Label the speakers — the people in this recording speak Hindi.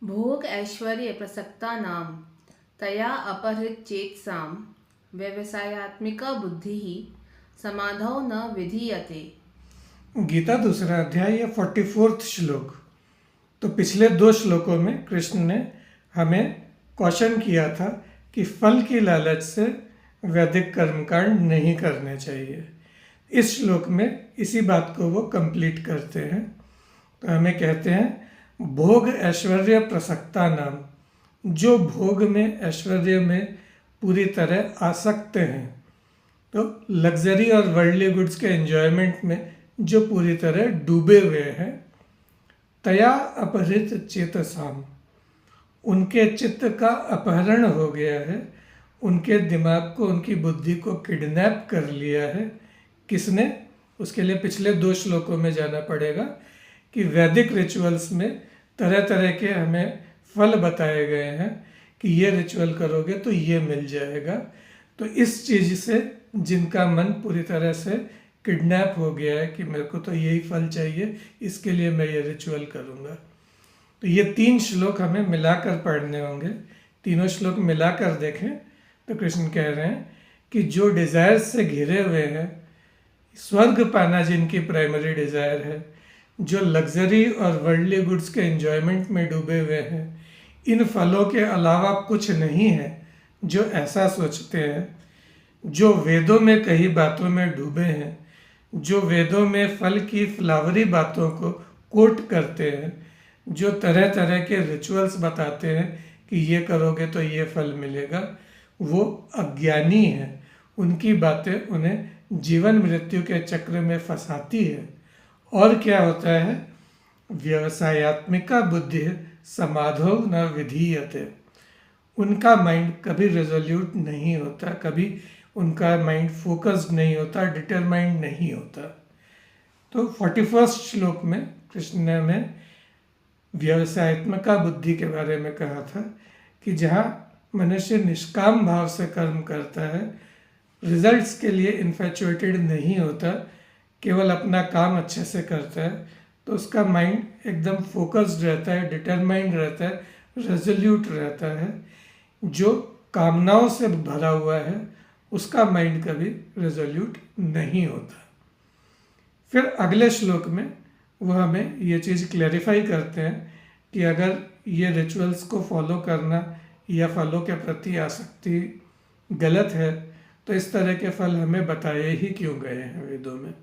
Speaker 1: भोग ऐश्वर्य प्रसक्तानां तया अपहृतचेतसां व्यवसायात्मिका बुद्धिः समाधौ न विधीयते।
Speaker 2: गीता दूसरा अध्याय या 44वां श्लोक। तो पिछले 2 श्लोकों में कृष्ण ने हमें कौशन किया था कि फल की लालच से वैदिक कर्मकांड नहीं करने चाहिए। इस श्लोक में इसी बात को वो कंप्लीट करते हैं। तो हमें कहते हैं भोग ऐश्वर्य प्रसक्ता नाम, जो भोग में ऐश्वर्य में पूरी तरह आसक्त हैं, तो लग्जरी और वर्ल्डली गुड्स के एंजॉयमेंट में जो पूरी तरह डूबे हुए हैं, तया अपहृत चेतसाम, उनके चित्त का अपहरण हो गया है, उनके दिमाग को, उनकी बुद्धि को किडनैप कर लिया है। किसने? उसके लिए पिछले 2 श्लोकों में जाना पड़ेगा कि वैदिक रिचुअल्स में तरह तरह के हमें फल बताए गए हैं कि ये रिचुअल करोगे तो ये मिल जाएगा। तो इस चीज़ से जिनका मन पूरी तरह से किडनैप हो गया है कि मेरे को तो यही फल चाहिए, इसके लिए मैं ये रिचुअल करूँगा। तो ये 3 श्लोक हमें मिलाकर पढ़ने होंगे। तीनों श्लोक मिलाकर देखें तो कृष्ण कह रहे हैं कि जो डिज़ायर्स से घिरे हुए हैं, स्वर्ग पाना जिनकी प्राइमरी डिज़ायर है, जो लग्जरी और वर्ल्डली गुड्स के एंजॉयमेंट में डूबे हुए हैं, इन फलों के अलावा कुछ नहीं है, जो ऐसा सोचते हैं, जो वेदों में कई बातों में डूबे हैं, जो वेदों में फल की फ्लावरी बातों को कोट करते हैं, जो तरह तरह के रिचुअल्स बताते हैं कि ये करोगे तो ये फल मिलेगा, वो अज्ञानी हैं। उनकी बातें उन्हें जीवन मृत्यु के चक्र में फंसाती है। और क्या होता है? व्यवसायत्मिका बुद्धि समाधौ न विधीयते। उनका माइंड कभी रेजोल्यूट नहीं होता, कभी उनका माइंड फोकस्ड नहीं होता, डिटरमाइंड नहीं होता। तो 41 श्लोक में कृष्ण ने हमें व्यवसायत्मिका बुद्धि के बारे में कहा था कि जहाँ मनुष्य निष्काम भाव से कर्म करता है, रिजल्ट्स के लिए इन्फैचुएटेड नहीं होता, केवल अपना काम अच्छे से करता है, तो उसका माइंड एकदम फोकस्ड रहता है, डिटरमाइंड रहता है, रेजोल्यूट रहता है। जो कामनाओं से भरा हुआ है, उसका माइंड कभी रेजोल्यूट नहीं होता। फिर अगले श्लोक में वो हमें ये चीज़ क्लैरिफाई करते हैं कि अगर ये रिचुअल्स को फॉलो करना या फलों के प्रति आसक्ति गलत है, तो इस तरह के फल हमें बताए ही क्यों गए हैं वेदों में।